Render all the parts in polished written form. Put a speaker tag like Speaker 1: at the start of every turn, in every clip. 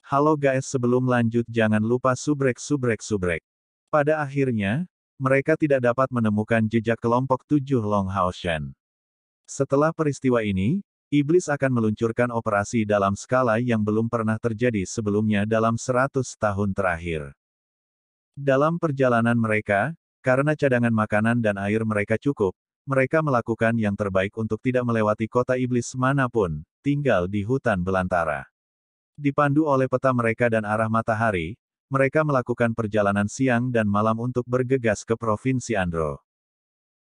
Speaker 1: Halo guys, sebelum lanjut jangan lupa subrek. Pada akhirnya, mereka tidak dapat menemukan jejak kelompok 7 Long Hao Shen. Setelah peristiwa ini, iblis akan meluncurkan operasi dalam skala yang belum pernah terjadi sebelumnya dalam 100 tahun terakhir. Dalam perjalanan mereka, karena cadangan makanan dan air mereka cukup, mereka melakukan yang terbaik untuk tidak melewati kota iblis manapun, tinggal di hutan belantara. Dipandu oleh peta mereka dan arah matahari, mereka melakukan perjalanan siang dan malam untuk bergegas ke Provinsi Andro.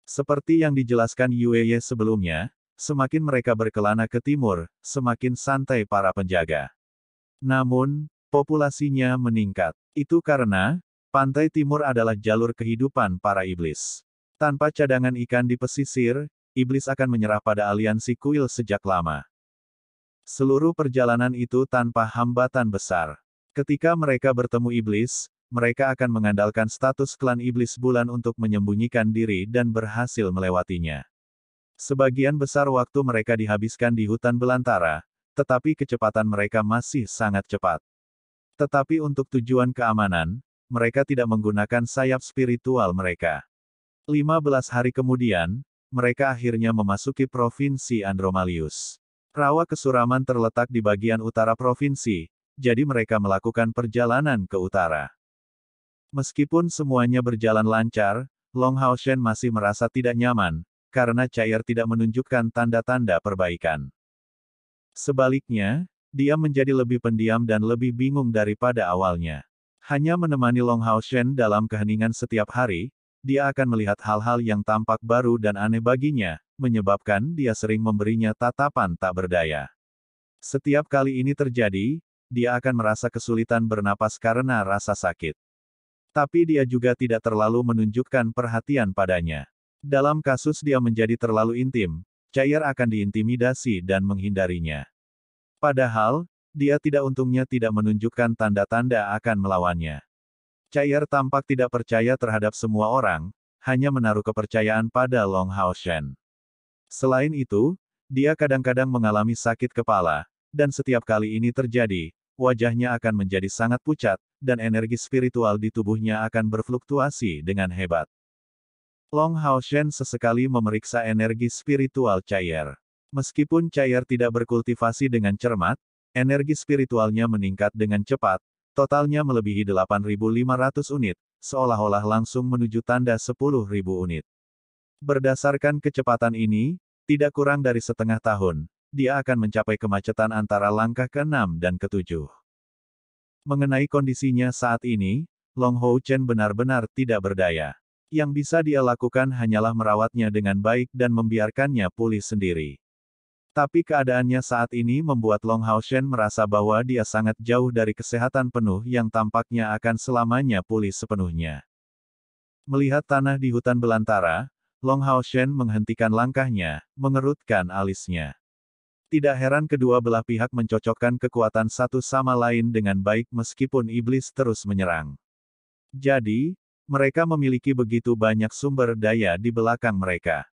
Speaker 1: Seperti yang dijelaskan Yueye sebelumnya, semakin mereka berkelana ke timur, semakin santai para penjaga. Namun, populasinya meningkat. Itu karena, pantai timur adalah jalur kehidupan para iblis. Tanpa cadangan ikan di pesisir, iblis akan menyerah pada aliansi kuil sejak lama. Seluruh perjalanan itu tanpa hambatan besar. Ketika mereka bertemu iblis, mereka akan mengandalkan status klan iblis bulan untuk menyembunyikan diri dan berhasil melewatinya. Sebagian besar waktu mereka dihabiskan di hutan belantara, tetapi kecepatan mereka masih sangat cepat. Tetapi untuk tujuan keamanan, mereka tidak menggunakan sayap spiritual mereka. 15 hari kemudian, mereka akhirnya memasuki Provinsi Andromalius. Rawa kesuraman terletak di bagian utara provinsi, jadi mereka melakukan perjalanan ke utara. Meskipun semuanya berjalan lancar, Long Hao Shen masih merasa tidak nyaman, karena Cair tidak menunjukkan tanda-tanda perbaikan. Sebaliknya, dia menjadi lebih pendiam dan lebih bingung daripada awalnya. Hanya menemani Long Hao Shen dalam keheningan setiap hari, dia akan melihat hal-hal yang tampak baru dan aneh baginya, menyebabkan dia sering memberinya tatapan tak berdaya. Setiap kali ini terjadi, dia akan merasa kesulitan bernapas karena rasa sakit. Tapi dia juga tidak terlalu menunjukkan perhatian padanya. Dalam kasus dia menjadi terlalu intim, Cair akan diintimidasi dan menghindarinya. Padahal, dia untungnya tidak menunjukkan tanda-tanda akan melawannya. Cair tampak tidak percaya terhadap semua orang, hanya menaruh kepercayaan pada Long Hao Shen. Selain itu, dia kadang-kadang mengalami sakit kepala, dan setiap kali ini terjadi, wajahnya akan menjadi sangat pucat, dan energi spiritual di tubuhnya akan berfluktuasi dengan hebat. Long Hao Shen sesekali memeriksa energi spiritual Cair. Meskipun Cair tidak berkultivasi dengan cermat, energi spiritualnya meningkat dengan cepat, totalnya melebihi 8.500 unit, seolah-olah langsung menuju tanda 10.000 unit. Berdasarkan kecepatan ini, tidak kurang dari setengah tahun, dia akan mencapai kemacetan antara langkah ke-6 dan ke-7. Mengenai kondisinya saat ini, Long Hao Shen benar-benar tidak berdaya. Yang bisa dia lakukan hanyalah merawatnya dengan baik dan membiarkannya pulih sendiri. Tapi keadaannya saat ini membuat Long Hao Shen merasa bahwa dia sangat jauh dari kesehatan penuh yang tampaknya akan selamanya pulih sepenuhnya. Melihat tanah di hutan belantara, Long Hao Shen menghentikan langkahnya, mengerutkan alisnya. Tidak heran kedua belah pihak mencocokkan kekuatan satu sama lain dengan baik meskipun iblis terus menyerang. Jadi, mereka memiliki begitu banyak sumber daya di belakang mereka.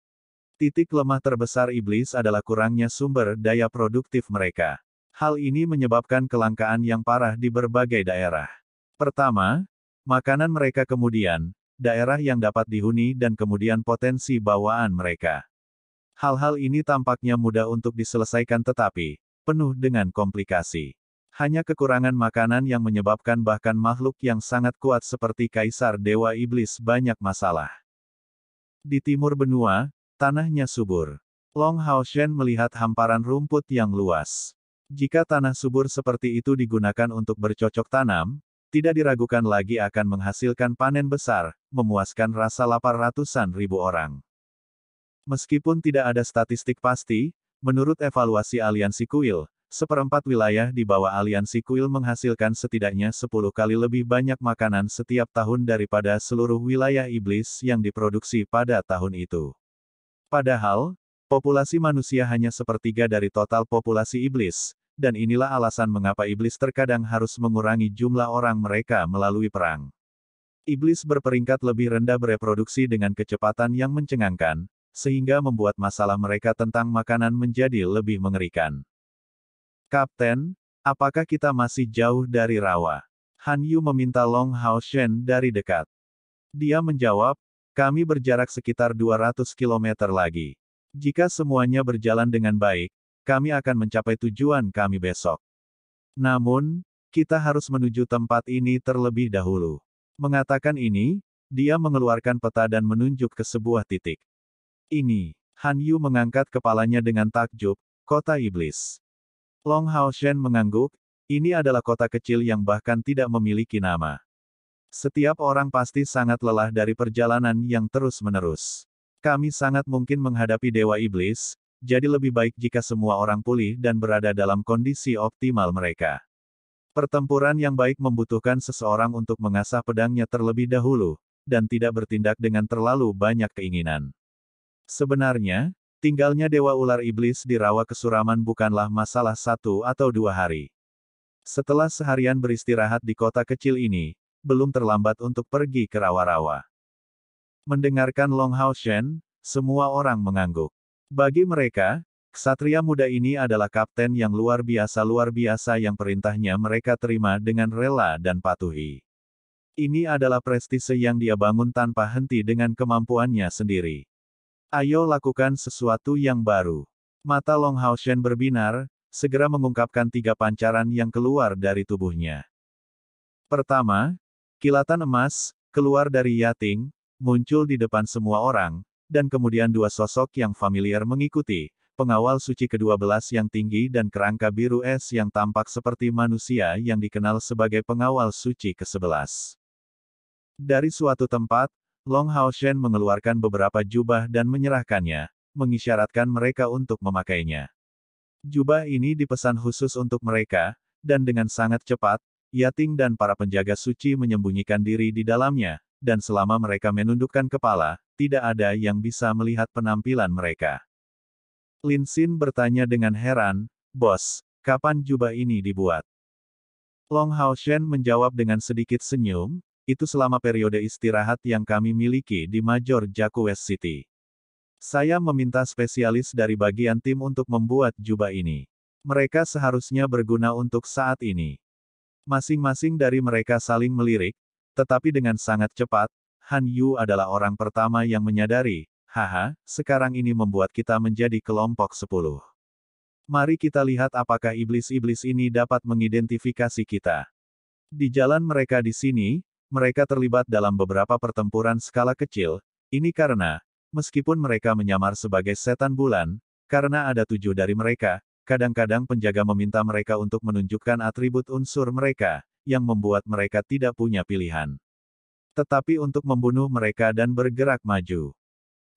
Speaker 1: Titik lemah terbesar iblis adalah kurangnya sumber daya produktif mereka. Hal ini menyebabkan kelangkaan yang parah di berbagai daerah. Pertama, makanan mereka, kemudian, daerah yang dapat dihuni dan kemudian potensi bawaan mereka. Hal-hal ini tampaknya mudah untuk diselesaikan tetapi, penuh dengan komplikasi. Hanya kekurangan makanan yang menyebabkan bahkan makhluk yang sangat kuat seperti Kaisar Dewa Iblis banyak masalah. Di timur benua, tanahnya subur. Long Hao Shen melihat hamparan rumput yang luas. Jika tanah subur seperti itu digunakan untuk bercocok tanam, tidak diragukan lagi akan menghasilkan panen besar, memuaskan rasa lapar ratusan ribu orang. Meskipun tidak ada statistik pasti, menurut evaluasi aliansi kuil, seperempat wilayah di bawah aliansi kuil menghasilkan setidaknya 10 kali lebih banyak makanan setiap tahun daripada seluruh wilayah iblis yang diproduksi pada tahun itu. Padahal, populasi manusia hanya sepertiga dari total populasi iblis, dan inilah alasan mengapa iblis terkadang harus mengurangi jumlah orang mereka melalui perang. Iblis berperingkat lebih rendah bereproduksi dengan kecepatan yang mencengangkan, sehingga membuat masalah mereka tentang makanan menjadi lebih mengerikan. Kapten, Apakah kita masih jauh dari rawa? Han Yu meminta Long Hao Shen dari dekat. Dia menjawab, kami berjarak sekitar 200 kilometer lagi. Jika semuanya berjalan dengan baik, kami akan mencapai tujuan kami besok. Namun, kita harus menuju tempat ini terlebih dahulu. Mengatakan ini, dia mengeluarkan peta dan menunjuk ke sebuah titik. Ini, Han Yu mengangkat kepalanya dengan takjub, kota iblis. Long Hao Shen mengangguk, ini adalah kota kecil yang bahkan tidak memiliki nama. Setiap orang pasti sangat lelah dari perjalanan yang terus-menerus. Kami sangat mungkin menghadapi Dewa Iblis, jadi lebih baik jika semua orang pulih dan berada dalam kondisi optimal mereka. Pertempuran yang baik membutuhkan seseorang untuk mengasah pedangnya terlebih dahulu, dan tidak bertindak dengan terlalu banyak keinginan. Sebenarnya, tinggalnya Dewa Ular Iblis di Rawa Kesuraman bukanlah masalah 1 atau 2 hari. Setelah seharian beristirahat di kota kecil ini, belum terlambat untuk pergi ke rawa-rawa. Mendengarkan Long Hao Shen, semua orang mengangguk. Bagi mereka, ksatria muda ini adalah kapten yang luar biasa yang perintahnya mereka terima dengan rela dan patuhi. Ini adalah prestise yang dia bangun tanpa henti dengan kemampuannya sendiri. Ayo lakukan sesuatu yang baru. Mata Long Hao Shen berbinar, segera mengungkapkan 3 pancaran yang keluar dari tubuhnya. Pertama, kilatan emas, keluar dari Yating, muncul di depan semua orang, dan kemudian 2 sosok yang familiar mengikuti, pengawal suci ke-12 yang tinggi dan kerangka biru es yang tampak seperti manusia yang dikenal sebagai pengawal suci ke-11. Dari suatu tempat, Long Hao Shen mengeluarkan beberapa jubah dan menyerahkannya, mengisyaratkan mereka untuk memakainya. Jubah ini dipesan khusus untuk mereka, dan dengan sangat cepat, Yating dan para penjaga suci menyembunyikan diri di dalamnya, dan selama mereka menundukkan kepala, tidak ada yang bisa melihat penampilan mereka. Lin Xin bertanya dengan heran, "Bos, kapan jubah ini dibuat?" Long Hao Shen menjawab dengan sedikit senyum, "Itu selama periode istirahat yang kami miliki di Major Jaku West City. Saya meminta spesialis dari bagian tim untuk membuat jubah ini. Mereka seharusnya berguna untuk saat ini." Masing-masing dari mereka saling melirik, tetapi dengan sangat cepat, Han Yu adalah orang pertama yang menyadari, haha, sekarang ini membuat kita menjadi kelompok 10. Mari kita lihat apakah iblis-iblis ini dapat mengidentifikasi kita. Di jalan mereka di sini, mereka terlibat dalam beberapa pertempuran skala kecil, ini karena, meskipun mereka menyamar sebagai setan bulan, karena ada 7 dari mereka, kadang-kadang penjaga meminta mereka untuk menunjukkan atribut unsur mereka, yang membuat mereka tidak punya pilihan. Tetapi untuk membunuh mereka dan bergerak maju.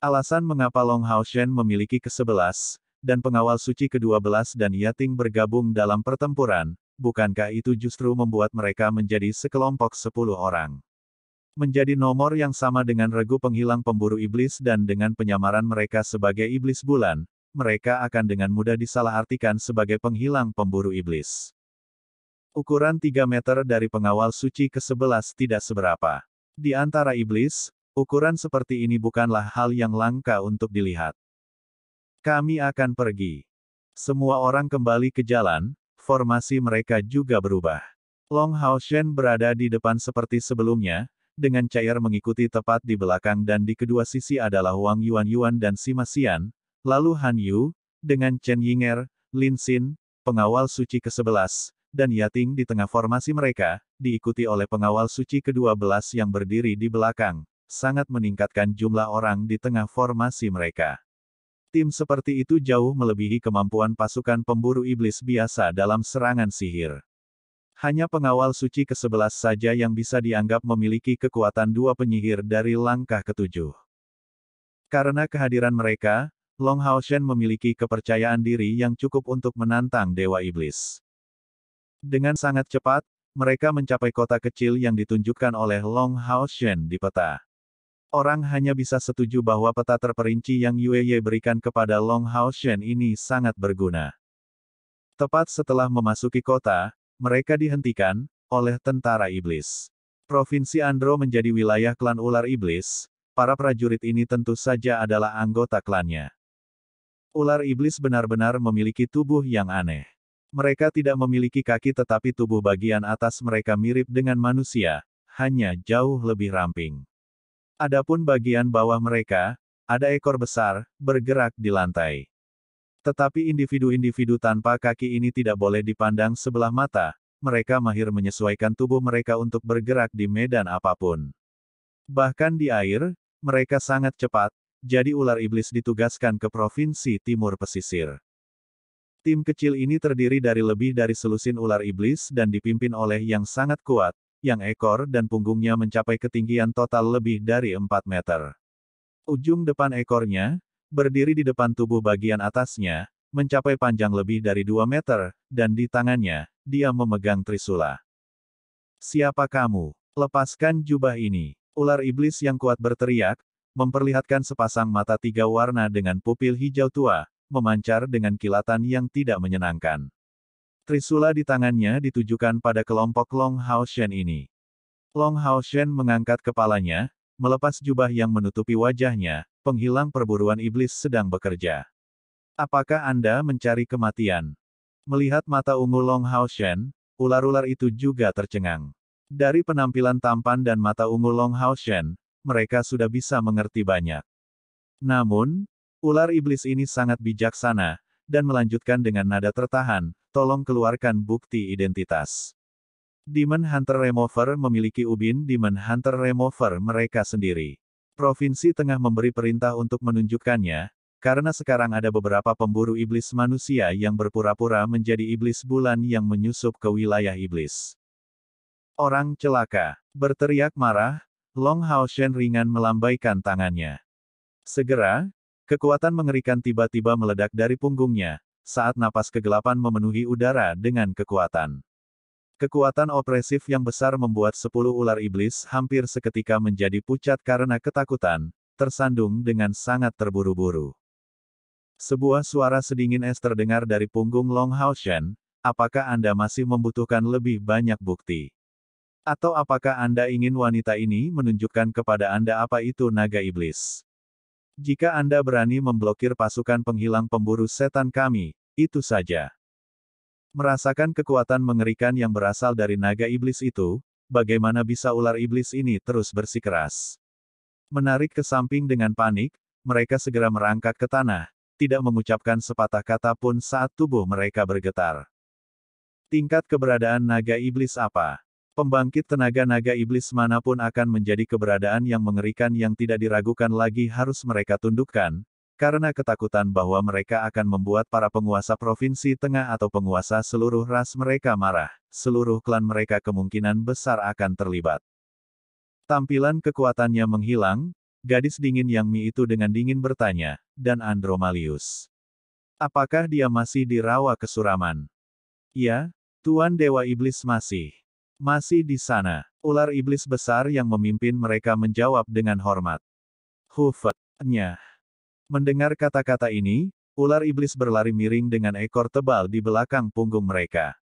Speaker 1: Alasan mengapa Long Hao Shen memiliki ke-11, dan pengawal suci ke-12 dan Yating bergabung dalam pertempuran, bukankah itu justru membuat mereka menjadi sekelompok 10 orang? Menjadi nomor yang sama dengan regu penghilang pemburu iblis dan dengan penyamaran mereka sebagai iblis bulan, mereka akan dengan mudah disalahartikan sebagai penghilang pemburu iblis. Ukuran 3 meter dari pengawal suci ke-11 tidak seberapa. Di antara iblis, ukuran seperti ini bukanlah hal yang langka untuk dilihat. Kami akan pergi. Semua orang kembali ke jalan, formasi mereka juga berubah. Long Hao Shen berada di depan seperti sebelumnya, dengan cair mengikuti tepat di belakang dan di kedua sisi adalah Wang Yuan dan Sima Xian. Lalu Han Yu, dengan Chen Yinger, Lin Xin, pengawal suci ke-11, dan Yating di tengah formasi mereka, diikuti oleh pengawal suci ke-12 yang berdiri di belakang, sangat meningkatkan jumlah orang di tengah formasi mereka. Tim seperti itu jauh melebihi kemampuan pasukan pemburu iblis biasa dalam serangan sihir. Hanya pengawal suci ke-11 saja yang bisa dianggap memiliki kekuatan 2 penyihir dari langkah ke-7. Karena kehadiran mereka, Long Hao Shen memiliki kepercayaan diri yang cukup untuk menantang Dewa Iblis. Dengan sangat cepat, mereka mencapai kota kecil yang ditunjukkan oleh Long Hao Shen di peta. Orang hanya bisa setuju bahwa peta terperinci yang Yue berikan kepada Long Hao Shen ini sangat berguna. Tepat setelah memasuki kota, mereka dihentikan oleh tentara iblis. Provinsi Andro menjadi wilayah klan ular iblis, para prajurit ini tentu saja adalah anggota klannya. Ular iblis benar-benar memiliki tubuh yang aneh. Mereka tidak memiliki kaki tetapi tubuh bagian atas mereka mirip dengan manusia, hanya jauh lebih ramping. Adapun bagian bawah mereka, ada ekor besar, bergerak di lantai. Tetapi individu-individu tanpa kaki ini tidak boleh dipandang sebelah mata, mereka mahir menyesuaikan tubuh mereka untuk bergerak di medan apapun. Bahkan di air, mereka sangat cepat, jadi ular iblis ditugaskan ke provinsi timur pesisir. Tim kecil ini terdiri dari lebih dari selusin ular iblis dan dipimpin oleh yang sangat kuat, yang ekor dan punggungnya mencapai ketinggian total lebih dari 4 meter. Ujung depan ekornya, berdiri di depan tubuh bagian atasnya, mencapai panjang lebih dari 2 meter, dan di tangannya, dia memegang trisula. "Siapa kamu? Lepaskan jubah ini!" Ular iblis yang kuat berteriak, memperlihatkan sepasang mata 3 warna dengan pupil hijau tua, memancar dengan kilatan yang tidak menyenangkan. Trisula di tangannya ditujukan pada kelompok Long Hao Shen ini. Long Hao Shen mengangkat kepalanya, melepas jubah yang menutupi wajahnya, penghilang perburuan iblis sedang bekerja. "Apakah Anda mencari kematian?" Melihat mata ungu Long Hao Shen, ular-ular itu juga tercengang. Dari penampilan tampan dan mata ungu Long Hao Shen, mereka sudah bisa mengerti banyak. Namun, ular iblis ini sangat bijaksana, dan melanjutkan dengan nada tertahan, "Tolong keluarkan bukti identitas." Demon Hunter Remover memiliki ubin Demon Hunter Remover mereka sendiri. Provinsi Tengah memberi perintah untuk menunjukkannya, karena sekarang ada beberapa pemburu iblis manusia yang berpura-pura menjadi iblis bulan yang menyusup ke wilayah iblis. "Orang celaka!" Berteriak marah, Long Hao Shen ringan melambaikan tangannya. Segera, kekuatan mengerikan tiba-tiba meledak dari punggungnya, saat napas kegelapan memenuhi udara dengan kekuatan. Kekuatan opresif yang besar membuat 10 ular iblis hampir seketika menjadi pucat karena ketakutan, tersandung dengan sangat terburu-buru. Sebuah suara sedingin es terdengar dari punggung Long Hao Shen, "Apakah Anda masih membutuhkan lebih banyak bukti? Atau apakah Anda ingin wanita ini menunjukkan kepada Anda apa itu naga iblis? Jika Anda berani memblokir pasukan penghilang pemburu setan kami, itu saja." Merasakan kekuatan mengerikan yang berasal dari naga iblis itu, bagaimana bisa ular iblis ini terus bersikeras? Menarik ke samping dengan panik, mereka segera merangkak ke tanah, tidak mengucapkan sepatah kata pun saat tubuh mereka bergetar. Tingkat keberadaan naga iblis apa? Pembangkit tenaga naga iblis manapun akan menjadi keberadaan yang mengerikan yang tidak diragukan lagi harus mereka tundukkan, karena ketakutan bahwa mereka akan membuat para penguasa provinsi tengah atau penguasa seluruh ras mereka marah, seluruh klan mereka kemungkinan besar akan terlibat. Tampilan kekuatannya menghilang, gadis dingin yang Mi itu dengan dingin bertanya, "Dan Andromalius? Apakah dia masih di rawa kesuraman?" "Ya, Tuan Dewa Iblis masih di sana." Ular iblis besar yang memimpin mereka menjawab dengan hormat. "Hufet-nya." Mendengar kata-kata ini, ular iblis berlari miring dengan ekor tebal di belakang punggung mereka.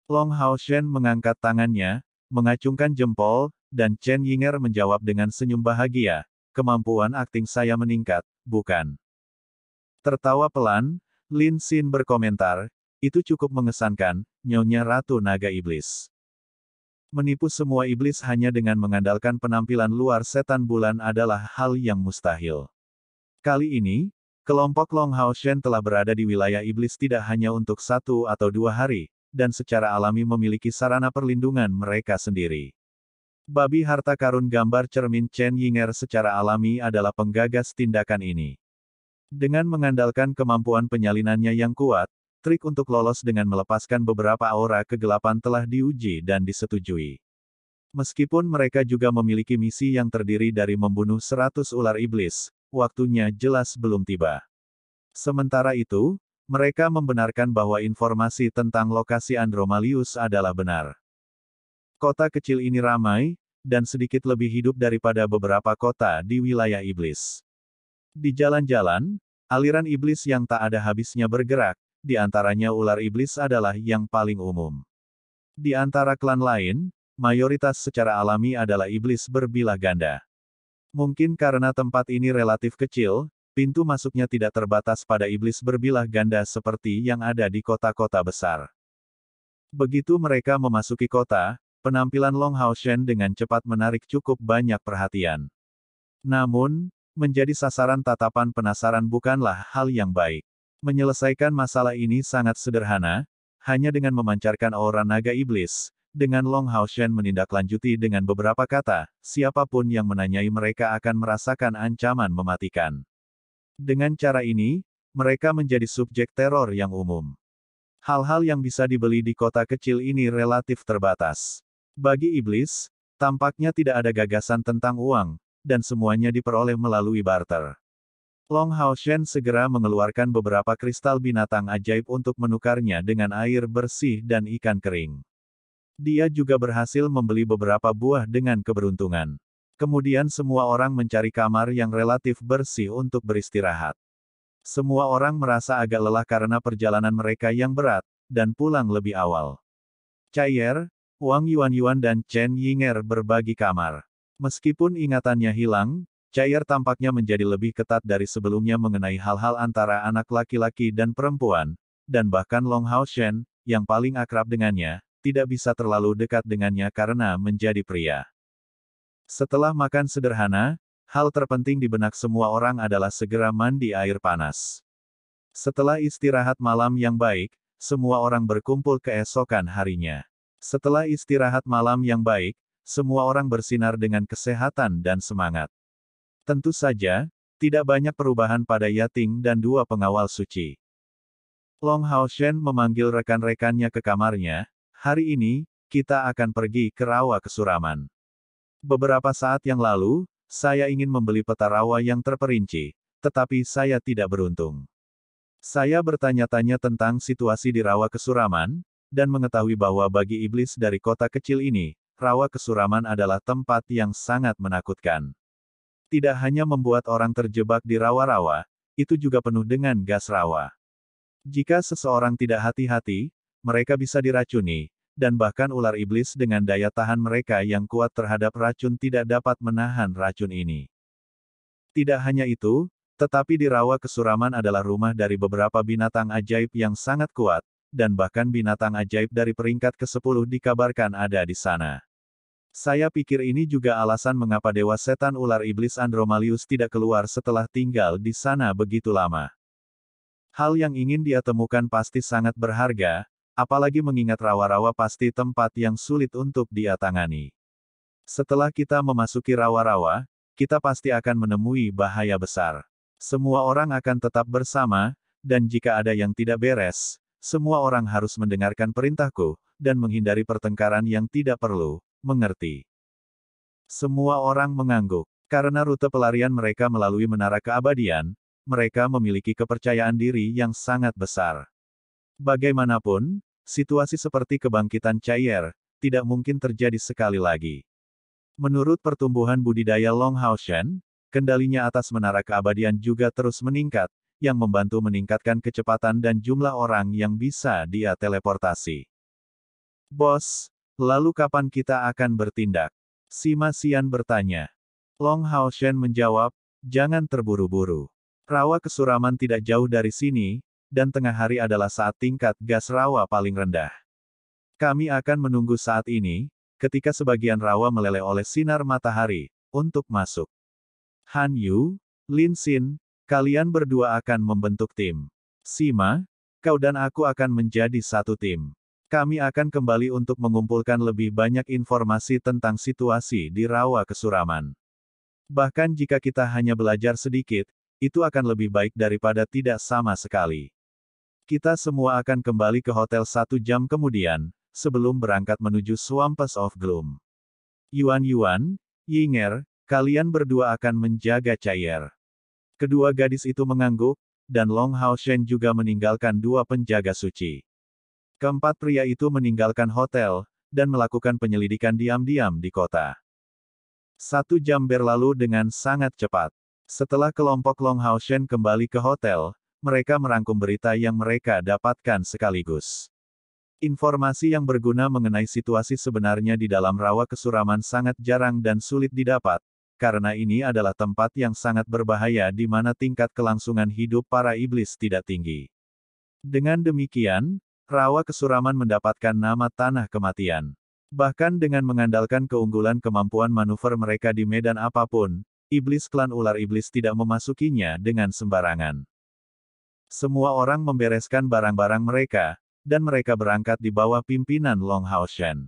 Speaker 1: Long Hao Shen mengangkat tangannya, mengacungkan jempol, dan Chen Yinger menjawab dengan senyum bahagia, "Kemampuan akting saya meningkat, bukan?" Tertawa pelan, Lin Xin berkomentar, "Itu cukup mengesankan, Nyonya Ratu Naga Iblis." Menipu semua iblis hanya dengan mengandalkan penampilan luar setan bulan adalah hal yang mustahil. Kali ini, kelompok Long Hao Shen telah berada di wilayah iblis tidak hanya untuk 1 atau 2 hari, dan secara alami memiliki sarana perlindungan mereka sendiri. Babi harta karun gambar cermin Chen Yinger secara alami adalah penggagas tindakan ini. Dengan mengandalkan kemampuan penyalinannya yang kuat, trik untuk lolos dengan melepaskan beberapa aura kegelapan telah diuji dan disetujui. Meskipun mereka juga memiliki misi yang terdiri dari membunuh 100 ular iblis, waktunya jelas belum tiba. Sementara itu, mereka membenarkan bahwa informasi tentang lokasi Andromalius adalah benar. Kota kecil ini ramai, dan sedikit lebih hidup daripada beberapa kota di wilayah iblis. Di jalan-jalan, aliran iblis yang tak ada habisnya bergerak, di antaranya ular iblis adalah yang paling umum. Di antara klan lain, mayoritas secara alami adalah iblis berbilah ganda. Mungkin karena tempat ini relatif kecil, pintu masuknya tidak terbatas pada iblis berbilah ganda seperti yang ada di kota-kota besar. Begitu mereka memasuki kota, penampilan Long Hao Shen dengan cepat menarik cukup banyak perhatian. Namun, menjadi sasaran tatapan penasaran bukanlah hal yang baik. Menyelesaikan masalah ini sangat sederhana, hanya dengan memancarkan aura naga iblis. Dengan Long Hao Shen menindaklanjuti dengan beberapa kata, siapapun yang menanyai mereka akan merasakan ancaman mematikan. Dengan cara ini, mereka menjadi subjek teror yang umum. Hal-hal yang bisa dibeli di kota kecil ini relatif terbatas. Bagi iblis, tampaknya tidak ada gagasan tentang uang, dan semuanya diperoleh melalui barter. Long Hao Shen segera mengeluarkan beberapa kristal binatang ajaib untuk menukarnya dengan air bersih dan ikan kering. Dia juga berhasil membeli beberapa buah dengan keberuntungan. Kemudian semua orang mencari kamar yang relatif bersih untuk beristirahat. Semua orang merasa agak lelah karena perjalanan mereka yang berat, dan pulang lebih awal. Chaiyer, Wang Yuanyuan dan Chen Yinger berbagi kamar. Meskipun ingatannya hilang, Chaiyer tampaknya menjadi lebih ketat dari sebelumnya mengenai hal-hal antara anak laki-laki dan perempuan, dan bahkan Long Hao Shen, yang paling akrab dengannya, tidak bisa terlalu dekat dengannya karena menjadi pria. Setelah makan sederhana, hal terpenting di benak semua orang adalah segera mandi air panas. Setelah istirahat malam yang baik, semua orang berkumpul keesokan harinya. Setelah istirahat malam yang baik, semua orang bersinar dengan kesehatan dan semangat. Tentu saja, tidak banyak perubahan pada Yating dan dua pengawal suci. Long Hao Shen memanggil rekan-rekannya ke kamarnya. Hari ini, kita akan pergi ke rawa kesuraman. Beberapa saat yang lalu, saya ingin membeli peta rawa yang terperinci, tetapi saya tidak beruntung. Saya bertanya-tanya tentang situasi di rawa kesuraman, dan mengetahui bahwa bagi iblis dari kota kecil ini, rawa kesuraman adalah tempat yang sangat menakutkan. Tidak hanya membuat orang terjebak di rawa-rawa, itu juga penuh dengan gas rawa. Jika seseorang tidak hati-hati, mereka bisa diracuni, dan bahkan ular iblis dengan daya tahan mereka yang kuat terhadap racun tidak dapat menahan racun ini. Tidak hanya itu, tetapi di rawa kesuraman adalah rumah dari beberapa binatang ajaib yang sangat kuat, dan bahkan binatang ajaib dari peringkat ke-10 dikabarkan ada di sana. Saya pikir ini juga alasan mengapa Dewa Setan Ular Iblis Andromalius tidak keluar setelah tinggal di sana begitu lama. Hal yang ingin dia temukan pasti sangat berharga, apalagi mengingat rawa-rawa pasti tempat yang sulit untuk dia tangani. Setelah kita memasuki rawa-rawa, kita pasti akan menemui bahaya besar. Semua orang akan tetap bersama, dan jika ada yang tidak beres, semua orang harus mendengarkan perintahku, dan menghindari pertengkaran yang tidak perlu, mengerti? Semua orang mengangguk. Karena rute pelarian mereka melalui menara keabadian, mereka memiliki kepercayaan diri yang sangat besar. Bagaimanapun, situasi seperti kebangkitan Chaiyer, tidak mungkin terjadi sekali lagi. Menurut pertumbuhan budidaya Long Hao Shen, kendalinya atas menara keabadian juga terus meningkat, yang membantu meningkatkan kecepatan dan jumlah orang yang bisa dia teleportasi. Bos, lalu kapan kita akan bertindak? Sima Xian bertanya. Long Hao Shen menjawab, jangan terburu-buru. Rawa kesuraman tidak jauh dari sini, dan tengah hari adalah saat tingkat gas rawa paling rendah. Kami akan menunggu saat ini, ketika sebagian rawa meleleh oleh sinar matahari, untuk masuk. Han Yu, Lin Xin, kalian berdua akan membentuk tim. Sima, kau dan aku akan menjadi satu tim. Kami akan kembali untuk mengumpulkan lebih banyak informasi tentang situasi di rawa kesuraman. Bahkan jika kita hanya belajar sedikit, itu akan lebih baik daripada tidak sama sekali. Kita semua akan kembali ke hotel 1 jam kemudian, sebelum berangkat menuju Swampes of Gloom. Yuan, Yinger, kalian berdua akan menjaga Chaiyer. Kedua gadis itu mengangguk, dan Long Hao Shen juga meninggalkan dua penjaga suci. Keempat pria itu meninggalkan hotel, dan melakukan penyelidikan diam-diam di kota. 1 jam berlalu dengan sangat cepat. Setelah kelompok Long Hao Shen kembali ke hotel, mereka merangkum berita yang mereka dapatkan sekaligus. Informasi yang berguna mengenai situasi sebenarnya di dalam rawa kesuraman sangat jarang dan sulit didapat, karena ini adalah tempat yang sangat berbahaya di mana tingkat kelangsungan hidup para iblis tidak tinggi. Dengan demikian, rawa kesuraman mendapatkan nama Tanah Kematian. Bahkan dengan mengandalkan keunggulan kemampuan manuver mereka di medan apapun, iblis klan ular iblis tidak memasukinya dengan sembarangan. Semua orang membereskan barang-barang mereka, dan mereka berangkat di bawah pimpinan Long Hao Shen.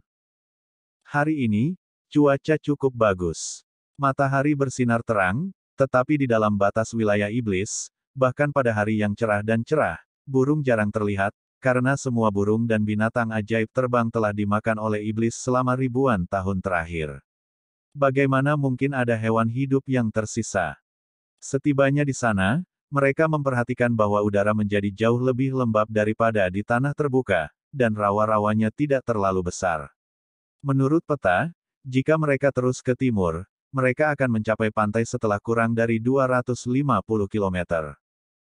Speaker 1: Hari ini, cuaca cukup bagus. Matahari bersinar terang, tetapi di dalam batas wilayah iblis, bahkan pada hari yang cerah dan cerah, burung jarang terlihat, karena semua burung dan binatang ajaib terbang telah dimakan oleh iblis selama ribuan tahun terakhir. Bagaimana mungkin ada hewan hidup yang tersisa? Setibanya di sana, mereka memperhatikan bahwa udara menjadi jauh lebih lembab daripada di tanah terbuka, dan rawa-rawanya tidak terlalu besar. Menurut peta, jika mereka terus ke timur, mereka akan mencapai pantai setelah kurang dari 250 km.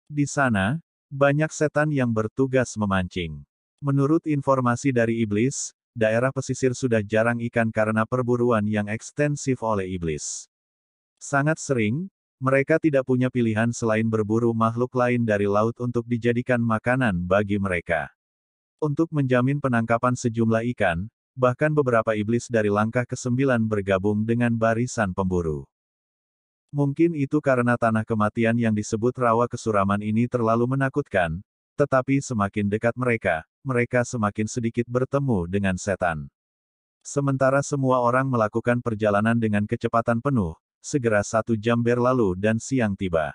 Speaker 1: Di sana, banyak setan yang bertugas memancing. Menurut informasi dari iblis, daerah pesisir sudah jarang ikan karena perburuan yang ekstensif oleh iblis. Sangat sering, mereka tidak punya pilihan selain berburu makhluk lain dari laut untuk dijadikan makanan bagi mereka. Untuk menjamin penangkapan sejumlah ikan, bahkan beberapa iblis dari langkah ke-9 bergabung dengan barisan pemburu. Mungkin itu karena tanah kematian yang disebut rawa kesuraman ini terlalu menakutkan, tetapi semakin dekat mereka, mereka semakin sedikit bertemu dengan setan. Sementara semua orang melakukan perjalanan dengan kecepatan penuh, segera 1 jam berlalu dan siang tiba.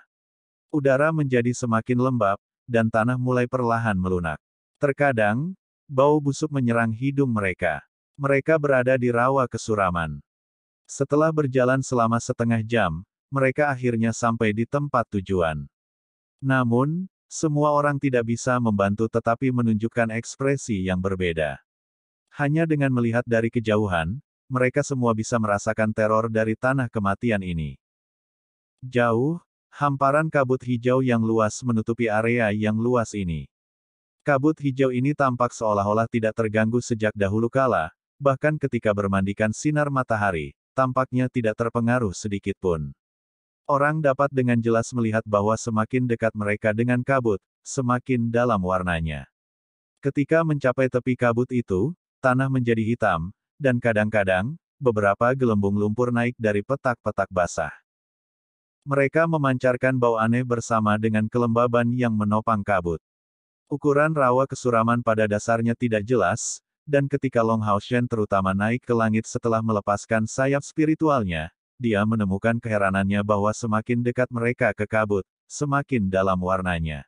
Speaker 1: Udara menjadi semakin lembab, dan tanah mulai perlahan melunak. Terkadang, bau busuk menyerang hidung mereka. Mereka berada di rawa kesuraman. Setelah berjalan selama setengah jam, mereka akhirnya sampai di tempat tujuan. Namun, semua orang tidak bisa membantu tetapi menunjukkan ekspresi yang berbeda. Hanya dengan melihat dari kejauhan, mereka semua bisa merasakan teror dari tanah kematian ini. Jauh, hamparan kabut hijau yang luas menutupi area yang luas ini. Kabut hijau ini tampak seolah-olah tidak terganggu sejak dahulu kala, bahkan ketika bermandikan sinar matahari, tampaknya tidak terpengaruh sedikit pun. Orang dapat dengan jelas melihat bahwa semakin dekat mereka dengan kabut, semakin dalam warnanya. Ketika mencapai tepi kabut itu, tanah menjadi hitam, dan kadang-kadang, beberapa gelembung lumpur naik dari petak-petak basah. Mereka memancarkan bau aneh bersama dengan kelembaban yang menopang kabut. Ukuran rawa kesuraman pada dasarnya tidak jelas, dan ketika Long Hao Shen terutama naik ke langit setelah melepaskan sayap spiritualnya, dia menemukan keheranannya bahwa semakin dekat mereka ke kabut, semakin dalam warnanya.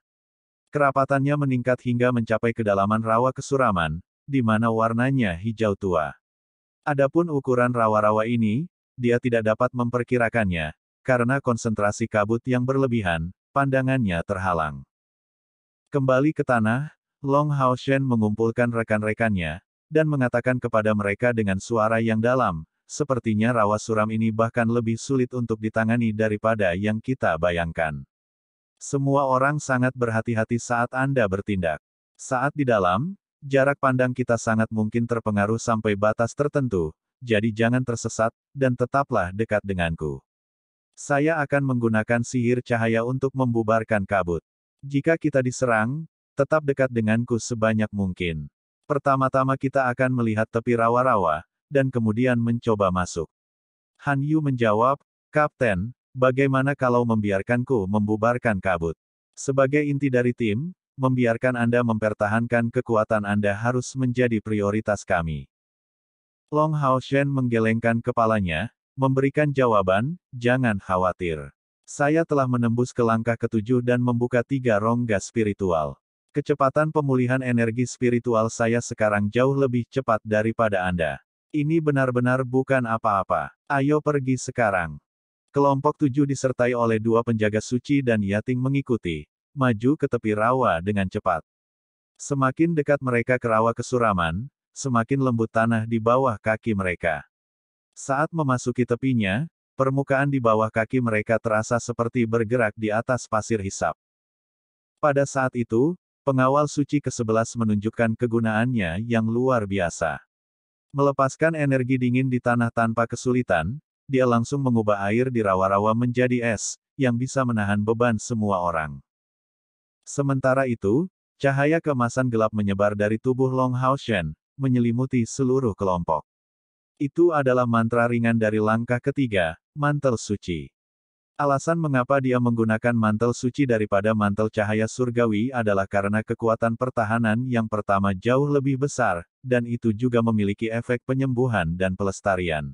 Speaker 1: Kerapatannya meningkat hingga mencapai kedalaman rawa kesuraman, di mana warnanya hijau tua. Adapun ukuran rawa-rawa ini, dia tidak dapat memperkirakannya, karena konsentrasi kabut yang berlebihan, pandangannya terhalang. Kembali ke tanah, Long Hao Shen mengumpulkan rekan-rekannya, dan mengatakan kepada mereka dengan suara yang dalam, sepertinya rawa suram ini bahkan lebih sulit untuk ditangani daripada yang kita bayangkan. Semua orang sangat berhati-hati saat Anda bertindak. Saat di dalam, jarak pandang kita sangat mungkin terpengaruh sampai batas tertentu, jadi jangan tersesat, dan tetaplah dekat denganku. Saya akan menggunakan sihir cahaya untuk membubarkan kabut. Jika kita diserang, tetap dekat denganku sebanyak mungkin. Pertama-tama kita akan melihat tepi rawa-rawa, dan kemudian mencoba masuk. Han Yu menjawab, Kapten, bagaimana kalau membiarkanku membubarkan kabut? Sebagai inti dari tim, membiarkan Anda mempertahankan kekuatan Anda harus menjadi prioritas kami. Long Hao Shen menggelengkan kepalanya, memberikan jawaban, jangan khawatir. Saya telah menembus ke langkah ke-7 dan membuka 3 rongga spiritual. Kecepatan pemulihan energi spiritual saya sekarang jauh lebih cepat daripada Anda. Ini benar-benar bukan apa-apa. Ayo pergi sekarang. Kelompok 7 disertai oleh 2 penjaga suci dan Yating mengikuti, maju ke tepi rawa dengan cepat. Semakin dekat mereka ke rawa kesuraman, semakin lembut tanah di bawah kaki mereka. Saat memasuki tepinya, permukaan di bawah kaki mereka terasa seperti bergerak di atas pasir hisap. Pada saat itu, pengawal suci ke-11 menunjukkan kegunaannya yang luar biasa. Melepaskan energi dingin di tanah tanpa kesulitan, dia langsung mengubah air di rawa-rawa menjadi es, yang bisa menahan beban semua orang. Sementara itu, cahaya keemasan gelap menyebar dari tubuh Long Hao Shen, menyelimuti seluruh kelompok. Itu adalah mantra ringan dari langkah ketiga, mantel suci. Alasan mengapa dia menggunakan mantel suci daripada mantel cahaya surgawi adalah karena kekuatan pertahanan yang pertama jauh lebih besar, dan itu juga memiliki efek penyembuhan dan pelestarian.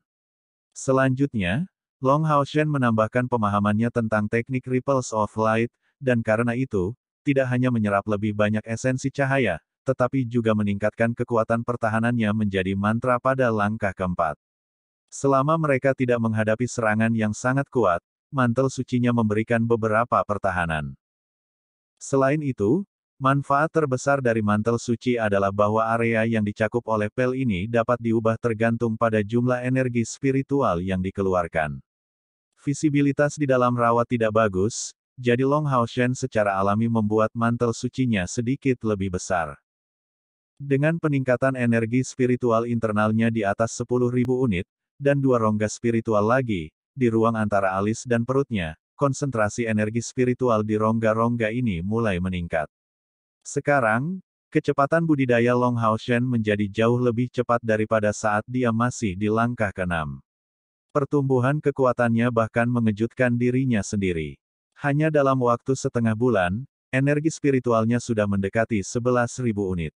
Speaker 1: Selanjutnya, Long Hao Shen menambahkan pemahamannya tentang teknik Ripples of Light, dan karena itu, tidak hanya menyerap lebih banyak esensi cahaya, tetapi juga meningkatkan kekuatan pertahanannya menjadi mantra pada langkah keempat. Selama mereka tidak menghadapi serangan yang sangat kuat, mantel sucinya memberikan beberapa pertahanan. Selain itu, manfaat terbesar dari mantel suci adalah bahwa area yang dicakup oleh pel ini dapat diubah tergantung pada jumlah energi spiritual yang dikeluarkan. Visibilitas di dalam rawa tidak bagus, jadi Long Hao Shen secara alami membuat mantel sucinya sedikit lebih besar. Dengan peningkatan energi spiritual internalnya di atas 10.000 unit, dan 2 rongga spiritual lagi, di ruang antara alis dan perutnya, konsentrasi energi spiritual di rongga-rongga ini mulai meningkat. Sekarang, kecepatan budidaya Long Hao Shen menjadi jauh lebih cepat daripada saat dia masih di langkah ke-6. Pertumbuhan kekuatannya bahkan mengejutkan dirinya sendiri. Hanya dalam waktu setengah bulan, energi spiritualnya sudah mendekati 11.000 unit.